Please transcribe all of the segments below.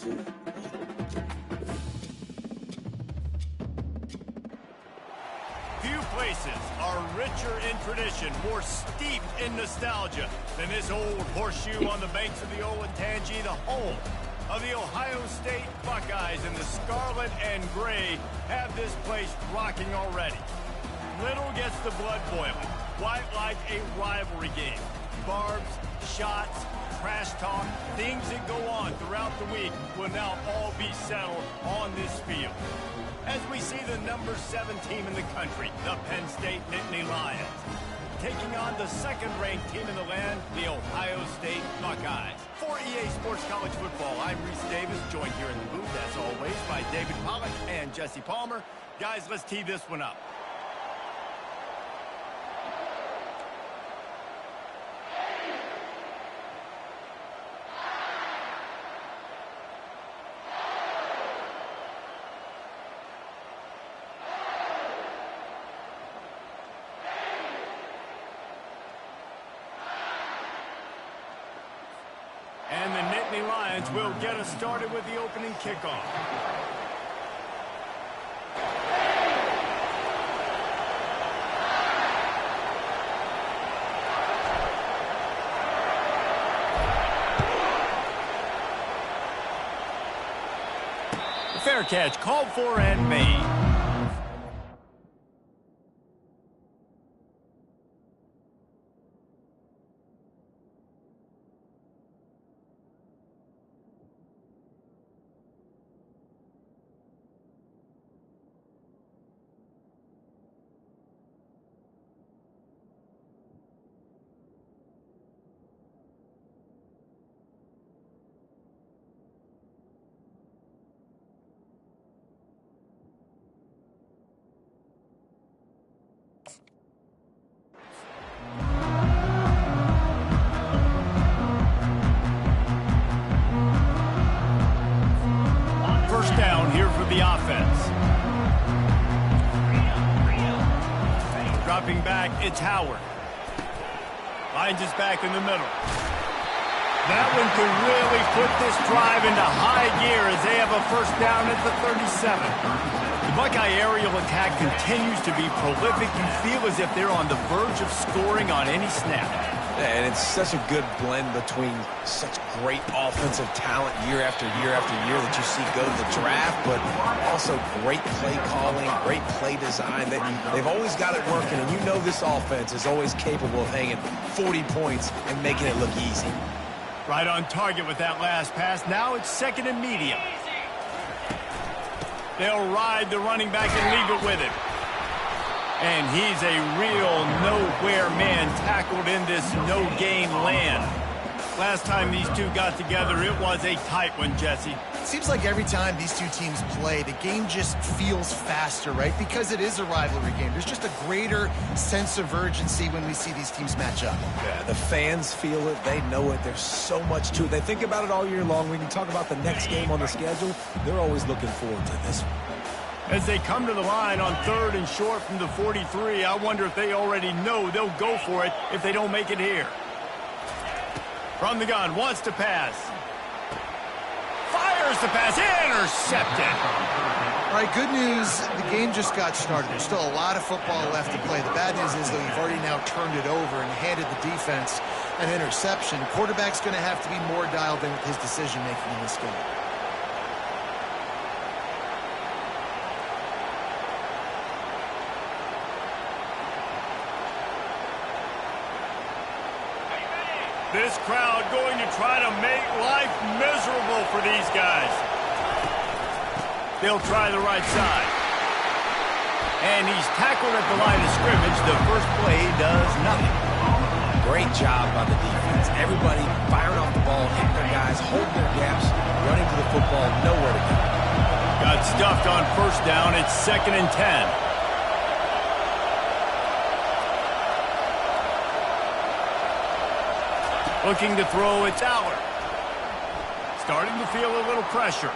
Few places are richer in tradition, more steeped in nostalgia than this old horseshoe on the banks of the Olentangy, the home of the Ohio State Buckeyes. And the scarlet and gray have this place rocking already. Little gets the blood boiling, quite like a rivalry game. Barbs, shots, trash talk, things that go on throughout the week will now all be settled on this field. As we see the number 7 team in the country, the Penn State Nittany Lions, taking on the second-ranked team in the land, the Ohio State Buckeyes. For EA Sports College Football, I'm Reese Davis, joined here in the booth, as always, by David Pollack and Jesse Palmer. Guys, let's tee this one up. And the Nittany Lions will get us started with the opening kickoff. Fair catch called for and made. First down here for the offense. Dropping back, it's Howard. Finds his back in the middle. That one could really put this drive into high gear as they have a first down at the 37. The Buckeye aerial attack continues to be prolific. You feel as if they're on the verge of scoring on any snap. And it's such a good blend between such great offensive talent year after year after year that you see go to the draft, but also great play calling, great play design. They've always got it working, and you know this offense is always capable of hanging 40 points and making it look easy. Right on target with that last pass. Now it's second and medium. They'll ride the running back and leave it with him. And he's a real nowhere man tackled in this no-gain land. Last time these two got together, it was a tight one, Jesse. It seems like every time these two teams play, the game just feels faster, right? Because it is a rivalry game. There's just a greater sense of urgency when we see these teams match up. Yeah, the fans feel it. They know it. There's so much to it. They think about it all year long. When you talk about the next game on the schedule, they're always looking forward to this one. As they come to the line on 3rd and short from the 43, I wonder if they already know they'll go for it if they don't make it here. From the gun, wants to pass. Fires the pass, intercepted. All right, good news, the game just got started. There's still a lot of football left to play. The bad news is, though, you've already now turned it over and handed the defense an interception. The quarterback's going to have to be more dialed in with his decision-making in this game. This crowd going to try to make life miserable for these guys. They'll try the right side. And he's tackled at the line of scrimmage. The first play does nothing. Great job by the defense. Everybody firing off the ball, hitting their guys, holding their gaps, running to the football, nowhere to go. Got stuffed on first down. It's 2nd and 10. Looking to throw, it's Howard. Starting to feel a little pressure.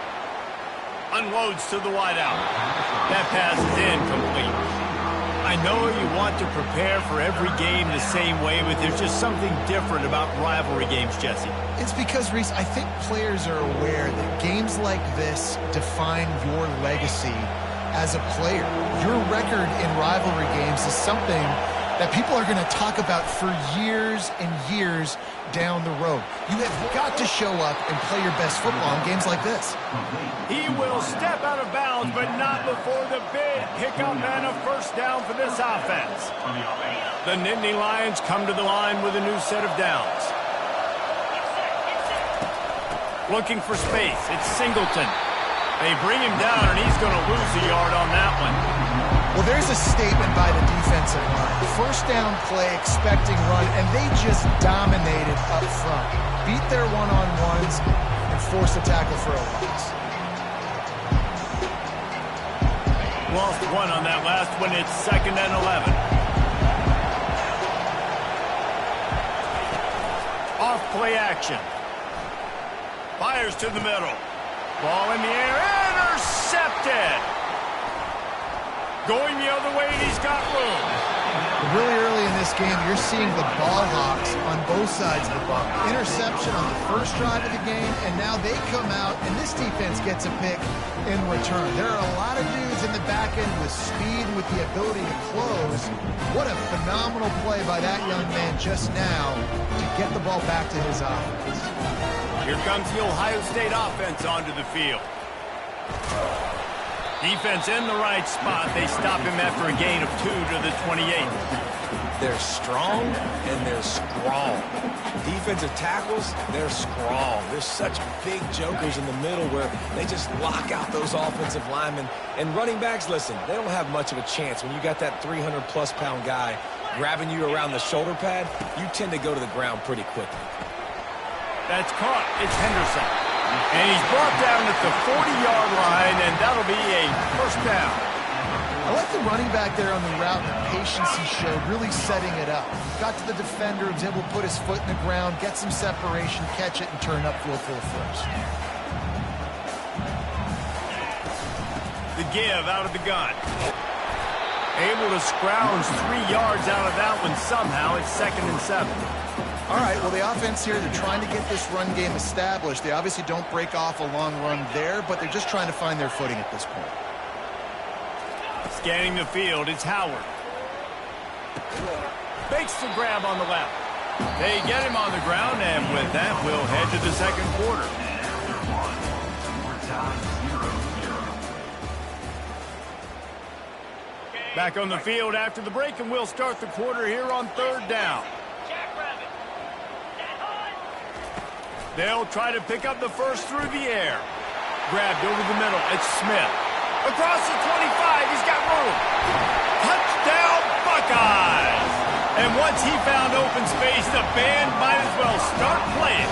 Unloads to the wideout. That pass is incomplete. I know you want to prepare for every game the same way, but there's just something different about rivalry games, Jesse. It's because, Reese, I think players are aware that games like this define your legacy as a player. Your record in rivalry games is something that people are going to talk about for years and years down the road. You have got to show up and play your best football in games like this. He will step out of bounds, but not before the big pickup and a first down for this offense. The Nittany Lions come to the line with a new set of downs. Looking for space. It's Singleton. They bring him down, and he's going to lose a yard on that one. Well, there's a statement by the defensive line. First down play, expecting run, and they just dominated up front. Beat their one-on-ones and forced a tackle for a loss. Lost one on that last one. It's 2nd and 11. Off play action. Fires to the middle. Ball in the air. Intercepted. Going the other way, and he's got room. Really early in this game, you're seeing the ball hawks on both sides of the ball. Interception on the first drive of the game, and now they come out, and this defense gets a pick in return. There are a lot of dudes in the back end with speed, with the ability to close. What a phenomenal play by that young man just now to get the ball back to his offense. Here comes the Ohio State offense onto the field. Defense in the right spot. They stop him after a gain of 2 to the 28. They're strong and they're scrawl. Defensive tackles, they're scrawl. There's such big jokers in the middle where they just lock out those offensive linemen. And running backs, listen, they don't have much of a chance. When you got that 300-plus pound guy grabbing you around the shoulder pad, you tend to go to the ground pretty quickly. That's caught. It's Henderson. And he's brought down at the 40-yard line, and that'll be a first down. I like the running back there on the route, the patience he showed, really setting it up. Got to the defender, was able to put his foot in the ground, get some separation, catch it, and turn upfield for a first. The give out of the gun. Able to scrounge 3 yards out of that one somehow. It's 2nd and 7. All right, well, the offense here, they're trying to get this run game established. They obviously don't break off a long run there, but they're just trying to find their footing at this point. Scanning the field, it's Howard. Makes the grab on the left. They get him on the ground, and with that, we'll head to the second quarter. Back on the field after the break, and we'll start the quarter here on 3rd down. They'll try to pick up the first through the air. Grabbed over the middle. It's Smith. Across the 25. He's got room. Touchdown, Buckeyes! And once he found open space, the band might as well start playing.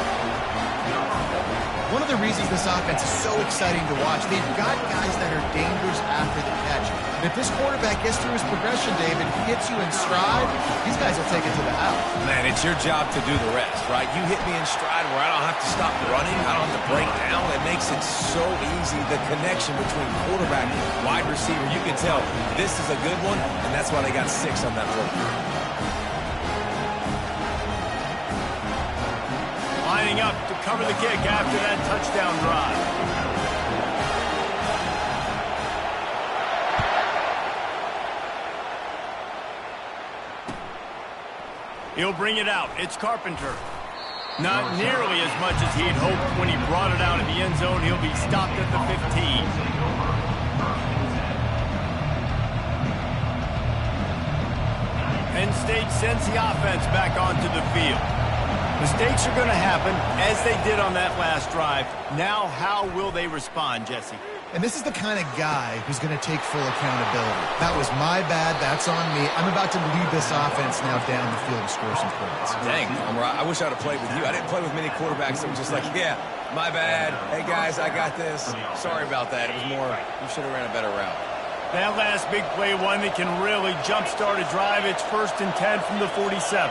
One of the reasons this offense is so exciting to watch, they've got guys that are dangerous after the catch. And if this quarterback gets through his progression, David, gets you in stride, these guys will take it to the house. Man, it's your job to do the rest, right? You hit me in stride where I don't have to stop running. I don't have to break down. It makes it so easy. The connection between quarterback and wide receiver, you can tell this is a good one, and that's why they got 6 on that roll. Lining up to cover the kick after that touchdown drive. He'll bring it out. It's Carpenter. Not nearly as much as he'd hoped when he brought it out of the end zone. He'll be stopped at the 15. Penn State sends the offense back onto the field. Mistakes are going to happen, as they did on that last drive. Now, how will they respond, Jesse? And this is the kind of guy who's going to take full accountability. That was my bad. That's on me. I'm about to lead this offense now down the field and score some points. Dang, I wish I would have played with you. I didn't play with many quarterbacks that were just like, yeah, my bad. Hey, guys, I got this. Sorry about that. It was more, you should have ran a better route. That last big play, one that can really jumpstart a drive. It's 1st and 10 from the 47.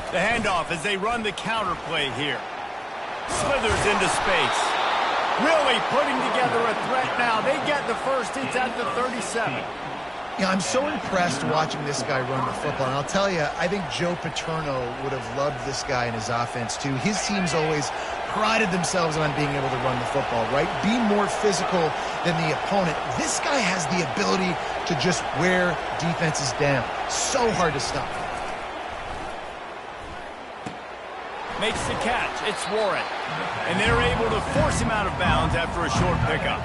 The handoff as they run the counter play here. Slithers into space. Really putting together a threat now. They get the first. It's at the 37. Yeah, I'm so impressed watching this guy run the football. And I'll tell you, I think Joe Paterno would have loved this guy in his offense too. His teams always prided themselves on being able to run the football, right? Be more physical than the opponent. This guy has the ability to just wear defenses down. So hard to stop. Makes the catch. It's Warren. And they're able to force him out of bounds after a short pickup.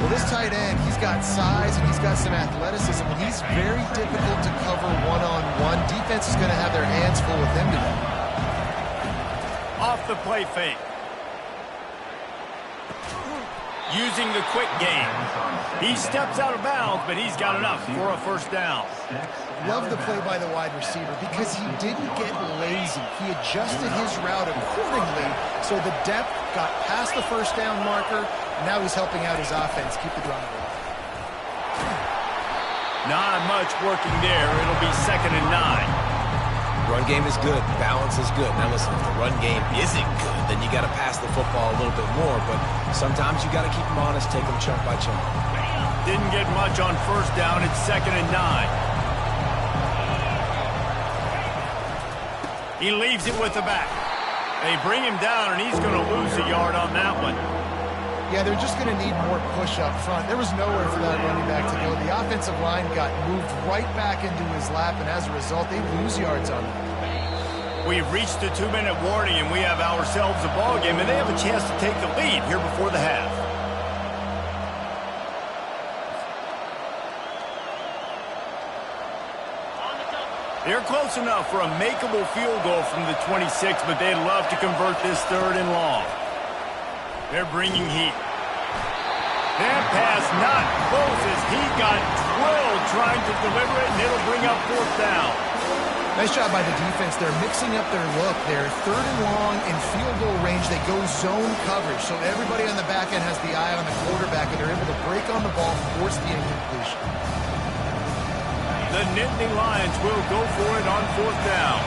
Well, this tight end, he's got size and he's got some athleticism, and he's very difficult to cover one-on-one. Defense is going to have their hands full with him today. Off the play fake. Using the quick game. He steps out of bounds, but he's got enough for a first down. Love the play by the wide receiver because he didn't get lazy. He adjusted his route accordingly, so the depth got past the first down marker. Now he's helping out his offense keep the drive alive. Not much working there. It'll be 2nd and 9. Run game is good. Balance is good. Now listen, if the run game isn't good, then you got to pass the football a little bit more. But sometimes you got to keep them honest, take them chunk by chunk. Didn't get much on first down. It's 2nd and 9. He leaves it with the back. They bring him down, and he's going to lose a yard on that one. Yeah, they're just going to need more push up front. There was nowhere for that running back to go. The offensive line got moved right back into his lap, and as a result, they lose yards on that. We've reached the 2-minute warning, and we have ourselves a ball game, and they have a chance to take the lead here before the half. They're close enough for a makeable field goal from the 26, but they'd love to convert this 3rd and long. They're bringing heat. That pass not close as he got drilled trying to deliver it, and it'll bring up 4th down. Nice job by the defense. They're mixing up their look. They're 3rd and long in field goal range. They go zone coverage, so everybody on the back end has the eye on the quarterback, and they're able to break on the ball, force the incompletion. The Nittany Lions will go for it on 4th down.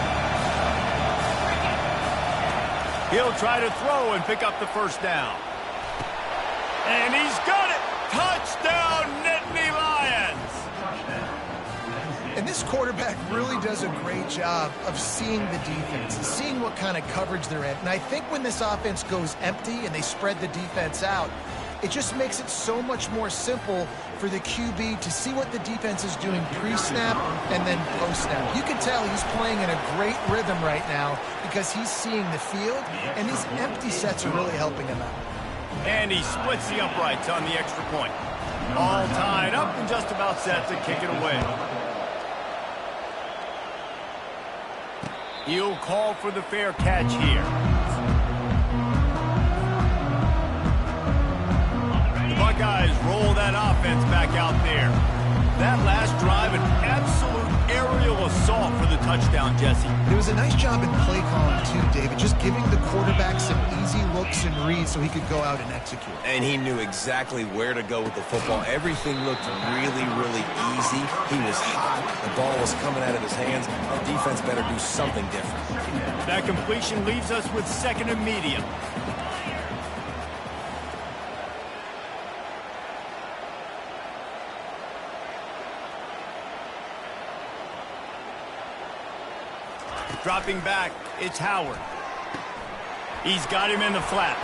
He'll try to throw and pick up the first down. And he's got it! Touchdown, Nittany Lions! And this quarterback really does a great job of seeing the defense and seeing what kind of coverage they're in. And I think when this offense goes empty and they spread the defense out, it just makes it so much more simple for the QB to see what the defense is doing pre-snap and then post-snap. You can tell he's playing in a great rhythm right now because he's seeing the field, and these empty sets are really helping him out. And he splits the uprights on the extra point. All tied up and just about set to kick it away. He'll call for the fair catch here. Buckeyes roll that offense back out there. That last drive, an absolute aerial assault for the touchdown, Jesse. It was a nice job in play calling too, David, just giving the quarterback some easy looks and reads so he could go out and execute. And he knew exactly where to go with the football. Everything looked really, really easy. He was hot. The ball was coming out of his hands. The defense better do something different. That completion leaves us with 2nd and medium. Dropping back, it's Howard. He's got him in the flat.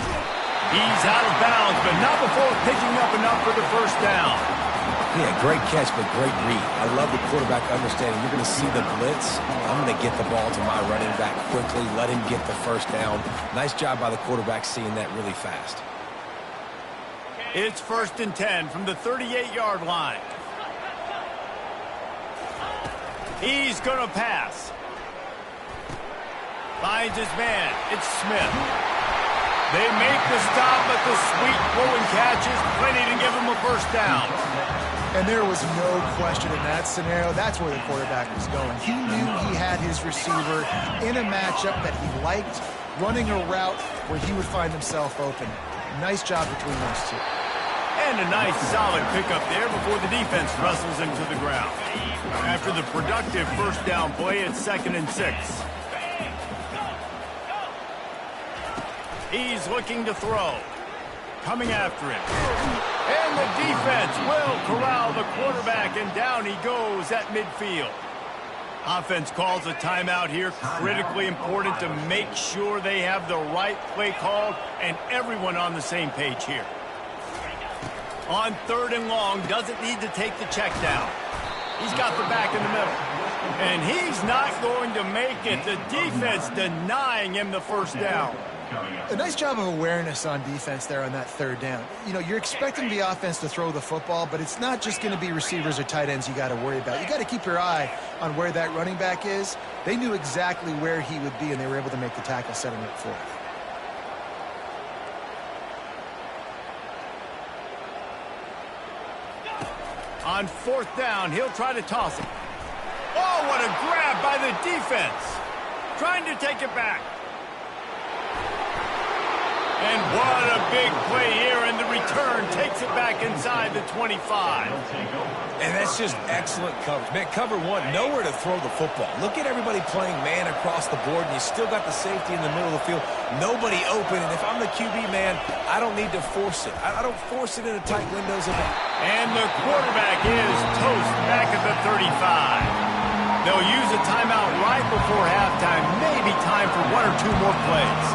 He's out of bounds, but not before picking up enough for the first down. Yeah, great catch, but great read. I love the quarterback understanding. You're going to see the blitz. I'm going to get the ball to my running back quickly, let him get the first down. Nice job by the quarterback seeing that really fast. It's 1st and 10 from the 38-yard line. He's going to pass. Finds his man. It's Smith. They make the stop, but the sweet throwing catch is plenty to give him a first down. And there was no question in that scenario. That's where the quarterback was going. He knew he had his receiver in a matchup that he liked, running a route where he would find himself open. Nice job between those two. And a nice solid pickup there before the defense wrestles him to the ground. After the productive first down play, it's 2nd and 6. He's looking to throw. Coming after him. And the defense will corral the quarterback, and down he goes at midfield. Offense calls a timeout here. Critically important to make sure they have the right play called and everyone on the same page here. On 3rd and long, doesn't need to take the check down. He's got the back in the middle. And he's not going to make it. The defense denying him the first down. A nice job of awareness on defense there on that 3rd down. You know, you're expecting the offense to throw the football, but it's not just going to be receivers or tight ends you got to worry about. You got to keep your eye on where that running back is. They knew exactly where he would be, and they were able to make the tackle, setting up for it. On 4th down, he'll try to toss it. Oh, what a grab by the defense. Trying to take it back. And what a big play here, and the return takes it back inside the 25. And that's just excellent coverage. Man, cover 1, nowhere to throw the football. Look at everybody playing man across the board, and you still got the safety in the middle of the field. Nobody open, and if I'm the QB, man, I don't need to force it. I don't force it into tight windows. And the quarterback is toast back at the 35. They'll use a timeout right before halftime, maybe time for 1 or 2 more plays.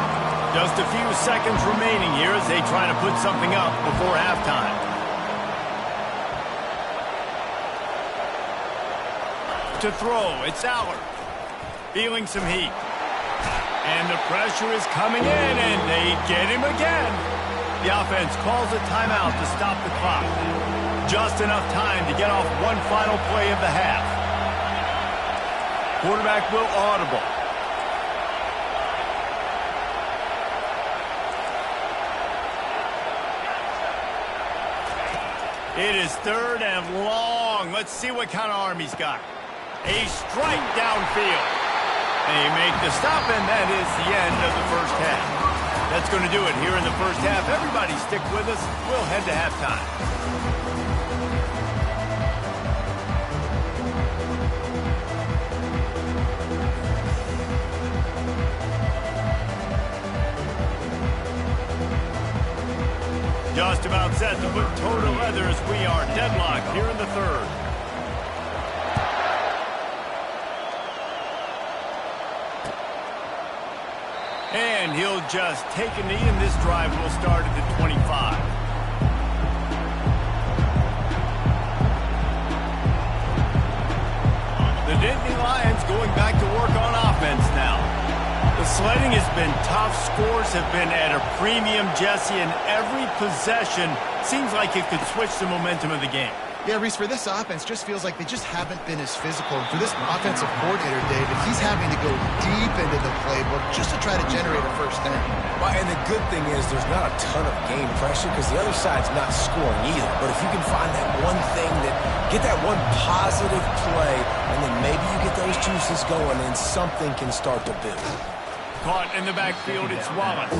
Just a few seconds remaining here as they try to put something up before halftime. To throw, it's Allard. Feeling some heat. And the pressure is coming in, and they get him again. The offense calls a timeout to stop the clock. Just enough time to get off one final play of the half. Quarterback will audible. It is 3rd and long. Let's see what kind of arm he's got. A strike downfield. They make the stop, and that is the end of the first half. That's going to do it here in the first half. Everybody stick with us. We'll head to halftime. Just about set to put toe to leather as we are deadlocked here in the 3rd. And he'll just take a knee, and this drive will start at the 25. The Nittany Lions going back to work on offense now. The sledding has been tough. Scores have been at a premium, Jesse, and every possession seems like it could switch the momentum of the game. Yeah, Reese, for this offense, just feels like they just haven't been as physical. And for this offensive coordinator, David, he's having to go deep into the playbook just to try to generate a first down. Well, and the good thing is there's not a ton of game pressure because the other side's not scoring either. But if you can find that one thing get that one positive play, and then maybe you get those juices going, and something can start to build. Caught in the backfield, it's Wallace.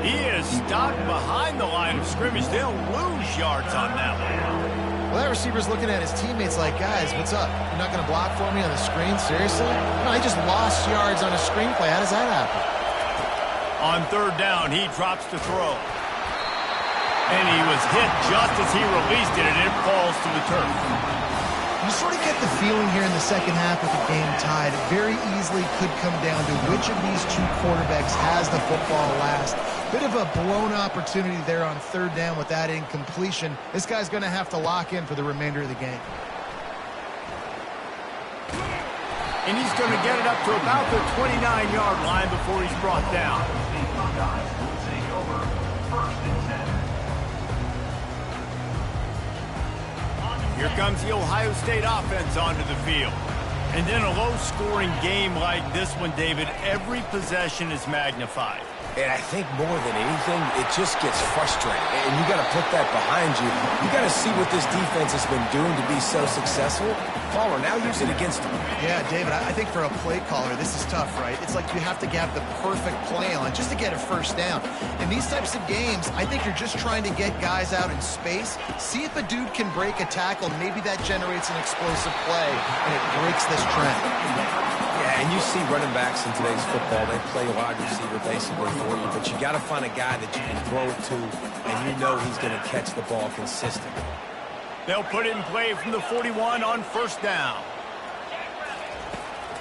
He is stopped behind the line of scrimmage. They'll lose yards on that one. Well, that receiver's looking at his teammates like, guys, what's up? You're not going to block for me on the screen? Seriously? No, I just lost yards on a screen play. How does that happen? On 3rd down, he drops to throw. And he was hit just as he released it, and it falls to the turf. You sort of get the feeling here in the second half with the game tied. It very easily could come down to which of these 2 quarterbacks has the football last. Bit of a blown opportunity there on 3rd down with that incompletion. This guy's going to have to lock in for the remainder of the game. And he's going to get it up to about the 29-yard line before he's brought down. Here comes the Ohio State offense onto the field. And in a low-scoring game like this one, David, every possession is magnified. And I think more than anything, it just gets frustrating. And you got to put that behind you. You got to see what this defense has been doing to be so successful. Caller, now use it against them. Yeah, David, I think for a play caller, this is tough, right? It's like you have to have the perfect play on just to get a first down. In these types of games, I think you're just trying to get guys out in space, see if a dude can break a tackle. Maybe that generates an explosive play, and it breaks this trend. Yeah, and you see running backs in today's football, they play wide receiver basically for you, but you got to find a guy that you can throw it to, and you know he's going to catch the ball consistently. They'll put it in play from the 41 on first down.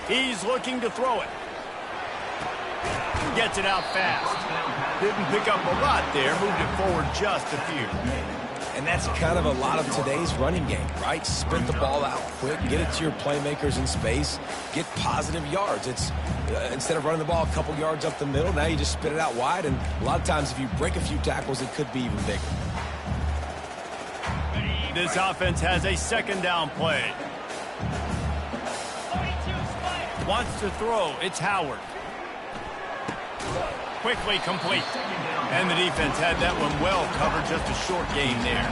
He's looking to throw it. Gets it out fast. Didn't pick up a lot there, moved it forward just a few. And that's kind of a lot of today's running game, right? Spit the ball out quick, get it to your playmakers in space, get positive yards. It's instead of running the ball a couple yards up the middle, now you just spit it out wide, and a lot of times if you break a few tackles, it could be even bigger. This offense has a second down play. Wants to throw. It's Howard. Quickly complete. And the defense had that one well covered. Just a short game there.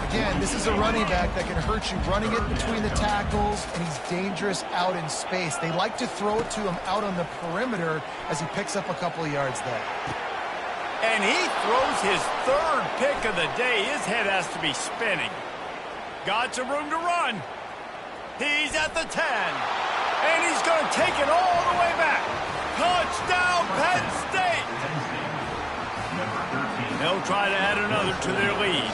Again, this is a running back that can hurt you running it between the tackles, and he's dangerous out in space. They like to throw it to him out on the perimeter as he picks up a couple of yards there. And he throws his third pick of the day. His head has to be spinning. Got some room to run. He's at the 10. And he's going to take it all the way back. Touchdown, Penn State! They'll try to add another to their lead.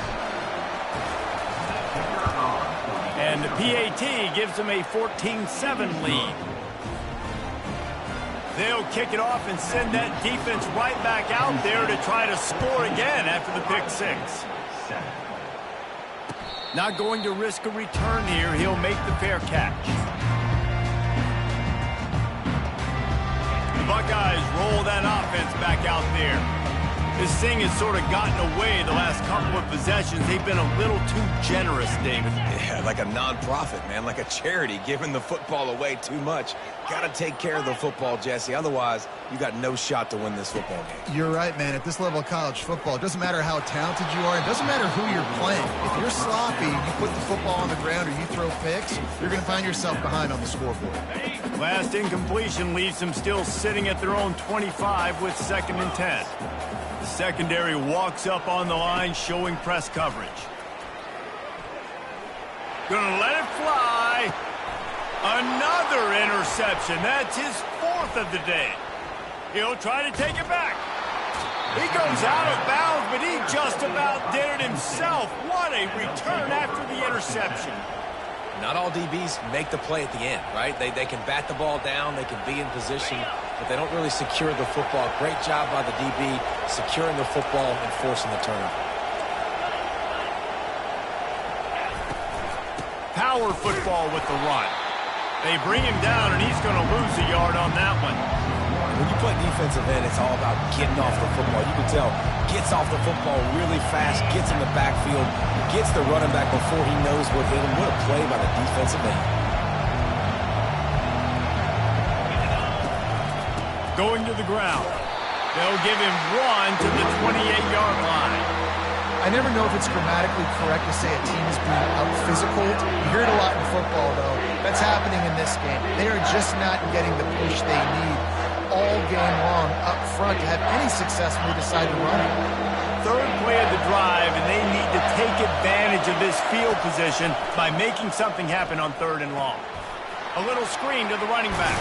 And the PAT gives them a 14-7 lead. They'll kick it off and send that defense right back out there to try to score again after the pick six. Not going to risk a return here. He'll make the fair catch. The Buckeyes roll that offense back out there. This thing has sort of gotten away the last couple of possessions. They've been a little too generous, David. Yeah, like a non-profit, man, like a charity, giving the football away too much. Got to take care of the football, Jesse. Otherwise, you got no shot to win this football game. You're right, man. At this level of college football, it doesn't matter how talented you are. It doesn't matter who you're playing. If you're sloppy, you put the football on the ground or you throw picks, you're going to find yourself behind on the scoreboard. Last incompletion leaves them still sitting at their own 25 with 2nd and 10. The secondary walks up on the line, showing press coverage. Gonna let it fly. Another interception. That's his 4th of the day. He'll try to take it back. He goes out of bounds, but he just about did it himself. What a return after the interception. Not all DBs make the play at the end, right? They can bat the ball down, they can be in position, but they don't really secure the football. Great job by the DB securing the football and forcing the turnover. Power football with the run. They bring him down, and he's going to lose a yard on that one. When you play defensive end, it's all about getting off the football. You can tell, gets off the football really fast, gets in the backfield, gets the running back before he knows what hit him. What a play by the defensive end. Going to the ground. They'll give him run to the 28-yard line. I never know if it's grammatically correct to say a team is being out-physical. You hear it a lot in football, though. That's happening in this game. They are just not getting the push they need all game long up front to have any success when they decide to run it. Third play of the drive, and they need to take advantage of this field position by making something happen on 3rd and long. A little screen to the running back.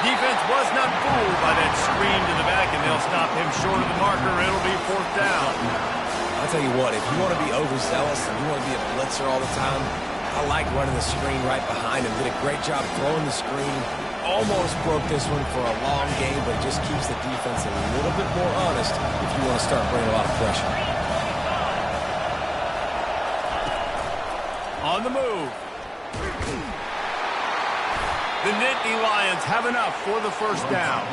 Defense was not fooled by that screen to the back, and they'll stop him short of the marker. It'll be 4th down. I'll tell you what, if you want to be overzealous and you want to be a blitzer all the time, I like running the screen right behind him. Did a great job throwing the screen. Almost broke this one for a long game, but it just keeps the defense a little bit more honest if you want to start bringing a lot of pressure. On the move. The Nittany Lions have enough for the first down.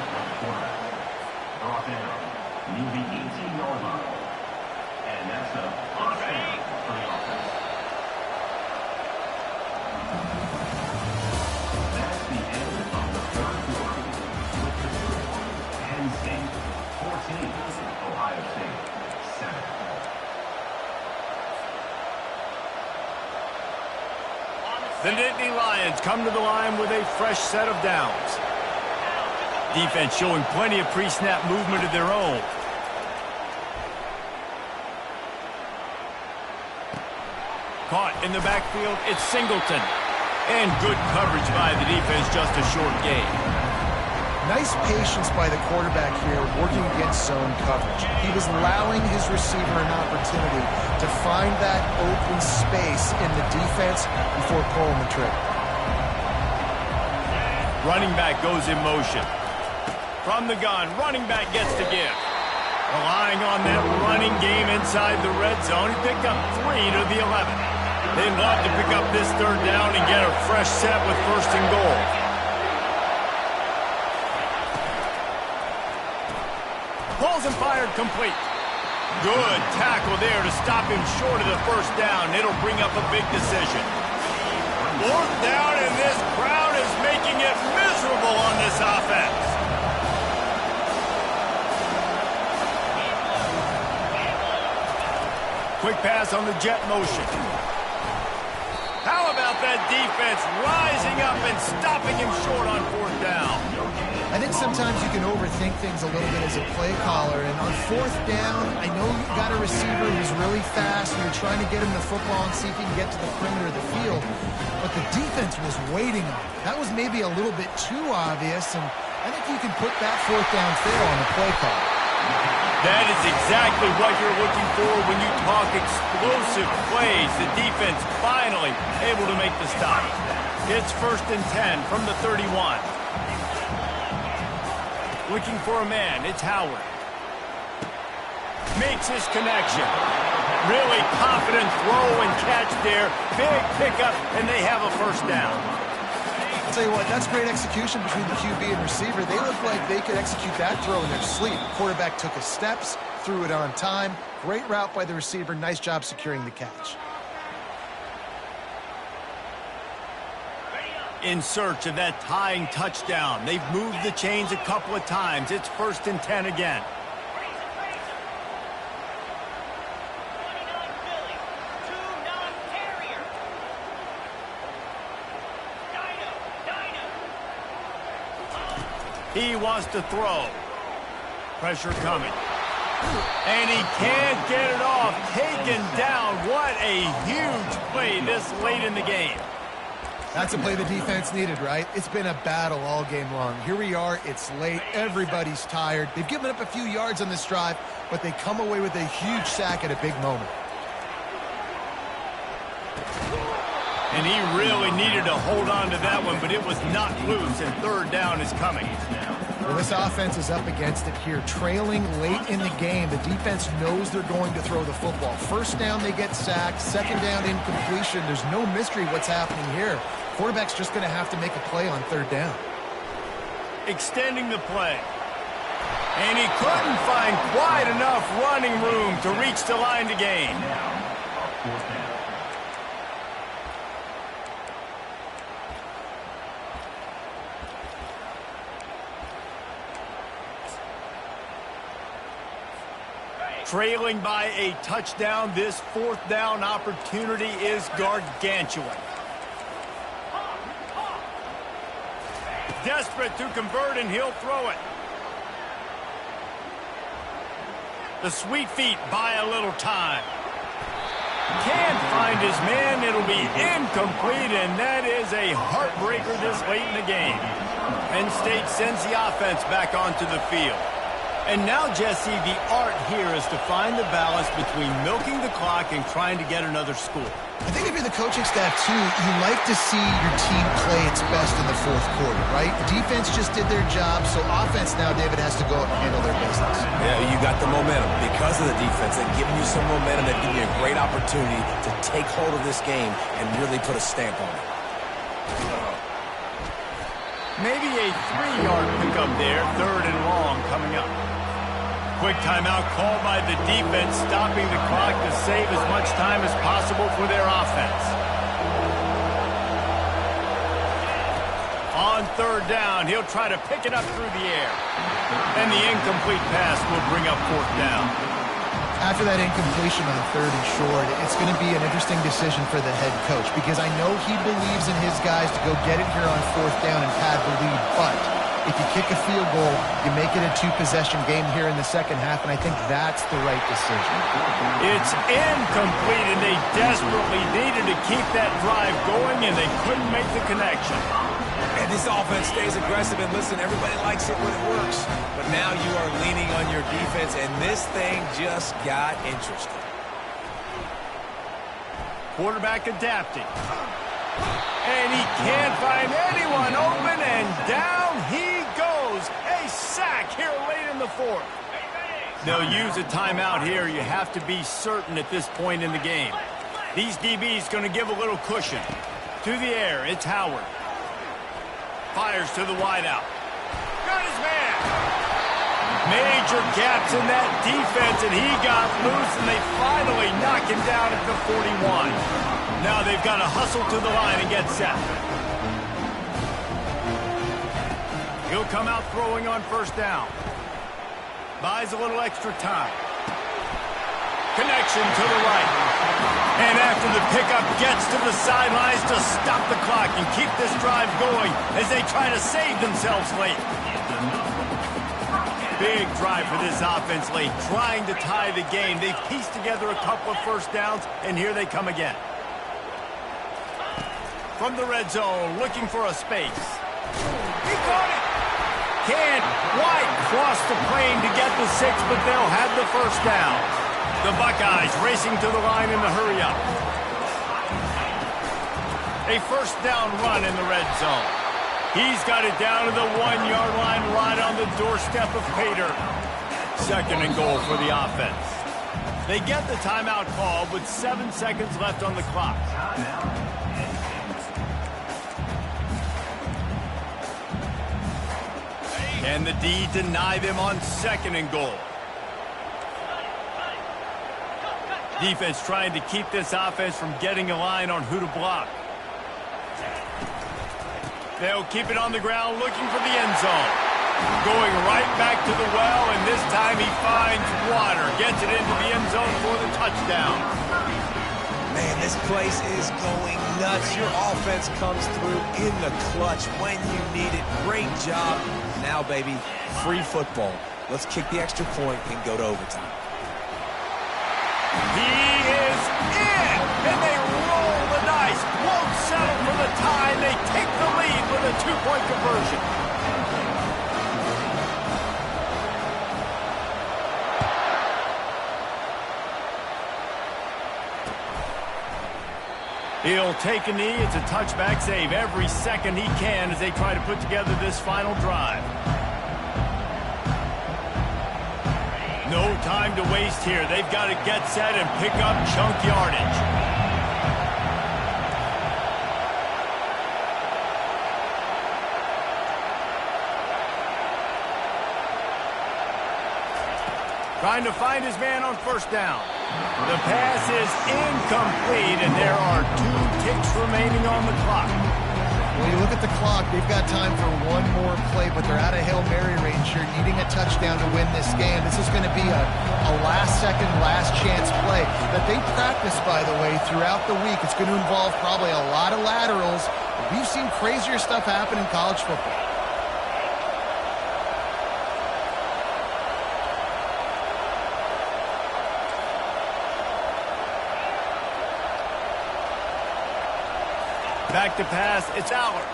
The Nittany Lions come to the line with a fresh set of downs. Defense showing plenty of pre-snap movement of their own. Caught in the backfield, it's Singleton. And good coverage by the defense, just a short gain. Nice patience by the quarterback here, working against zone coverage. He was allowing his receiver an opportunity to find that open space in the defense before pulling the trigger. Running back goes in motion. From the gun, running back gets to give. Relying on that running game inside the red zone, he picked up 3 to the 11. They'd love to pick up this third down and get a fresh set with 1st and goal. Pulls and fired complete. Good tackle there to stop him short of the 1st down. It'll bring up a big decision. 4th down, and this crowd is making it miserable on this offense. Quick pass on the jet motion. How about that defense rising up and stopping him short on 4th down? I think sometimes you can overthink things a little bit as a play caller, and on 4th down, I know you've got a receiver who's really fast, and you're trying to get him the football and see if he can get to the perimeter of the field, but the defense was waiting on it. That was maybe a little bit too obvious, and I think you can put that 4th down fail on the play call. That is exactly what you're looking for when you talk explosive plays. The defense finally able to make the stop. It's 1st and 10 from the 31. Looking for a man, it's Howard. Makes his connection. Really confident throw and catch there. Big pickup, and they have a 1st down. I'll tell you what, that's great execution between the QB and receiver. They look like they could execute that throw in their sleep. The quarterback took his steps, threw it on time. Great route by the receiver. Nice job securing the catch. In search of that tying touchdown. They've moved the chains a couple of times. It's 1st and 10 again. He wants to throw. Pressure coming. And he can't get it off. Taken down. What a huge play this late in the game. That's a play the defense needed, right? It's been a battle all game long. Here we are. It's late. Everybody's tired. They've given up a few yards on this drive, but they come away with a huge sack at a big moment. And he really needed to hold on to that one, but it was not loose, and 3rd down is coming. Well, this offense is up against it here. Trailing late in the game, the defense knows they're going to throw the football. 1st down, they get sacked. 2nd down, incompletion. There's no mystery what's happening here. Quarterback's just going to have to make a play on 3rd down. Extending the play. And he couldn't find quite enough running room to reach the line to gain. Trailing by a touchdown, this 4th down opportunity is gargantuan. Desperate to convert, and he'll throw it. The sweet feet buy a little time. Can't find his man. It'll be incomplete, and that is a heartbreaker this late in the game. Penn State sends the offense back onto the field. And now, Jesse, the art here is to find the balance between milking the clock and trying to get another score. I think if you're the coaching staff, too, you like to see your team play its best in the 4th quarter, right? The defense just did their job, so offense now, David, has to go up and handle their business. Yeah, you got the momentum. Because of the defense, they've given you some momentum. They've given you a great opportunity to take hold of this game and really put a stamp on it. Maybe a 3-yard pickup there, 3rd and long coming up. Quick timeout called by the defense, stopping the clock to save as much time as possible for their offense. On 3rd down, he'll try to pick it up through the air. And the incomplete pass will bring up 4th down. After that incompletion on 3rd and short, it's going to be an interesting decision for the head coach because I know he believes in his guys to go get it here on 4th down and pad the lead, but if you kick a field goal, you make it a 2-possession game here in the 2nd half, and I think that's the right decision. It's incomplete, and they desperately needed to keep that drive going, and they couldn't make the connection. And this offense stays aggressive, and listen, everybody likes it when it works. But now you are leaning on your defense, and this thing just got interesting. Quarterback adapting. And he can't find anyone open, and down he goes. A sack here late in the fourth. They'll use a timeout here. You have to be certain at this point in the game. These DBs going to give a little cushion. To the air, it's Howard. Fires to the wideout. Got his man. Major gaps in that defense, and he got loose, and they finally knock him down at the 41. Now they've got to hustle to the line and get set. He'll come out throwing on first down. Buys a little extra time. Connection to the right. And after the pickup gets to the sidelines to stop the clock and keep this drive going as they try to save themselves late. Big drive for this offense late, trying to tie the game. They've pieced together a couple of first downs, and here they come again. From the red zone, looking for a space. He caught it. Can't quite cross the plane to get the 6, but they'll have the first down. The Buckeyes racing to the line in the hurry-up. A first down run in the red zone. He's got it down to the 1-yard line right on the doorstep of Pater. Second and goal for the offense. They get the timeout call with 7 seconds left on the clock. Can the D deny them on second and goal? Defense trying to keep this offense from getting a line on who to block. They'll keep it on the ground looking for the end zone. Going right back to the well, and this time he finds water. Gets it into the end zone for the touchdown. Man, this place is going nuts. Your offense comes through in the clutch when you need it. Great job. Now, baby, free football. Let's kick the extra point and go to overtime. He is in, and they roll the dice. Won't settle for the tie. They take the lead with a 2-point conversion. He'll take a knee. It's a touchback save every second he can as they try to put together this final drive. No time to waste here. They've got to get set and pick up chunk yardage. Trying to find his man on first down. The pass is incomplete, and there are 2 ticks remaining on the clock. Well, you look at the clock, they've got time for one more play, but they're out of Hail Mary range here, needing a touchdown to win this game. This is going to be a last-second, last-chance play that they practice, by the way, throughout the week. It's going to involve probably a lot of laterals. We've seen crazier stuff happen in college football. Back to pass, it's Aller.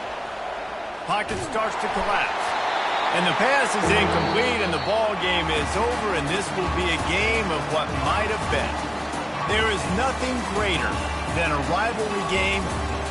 Pocket starts to collapse. And the pass is incomplete, and the ball game is over, and this will be a game of what might have been. There is nothing greater than a rivalry game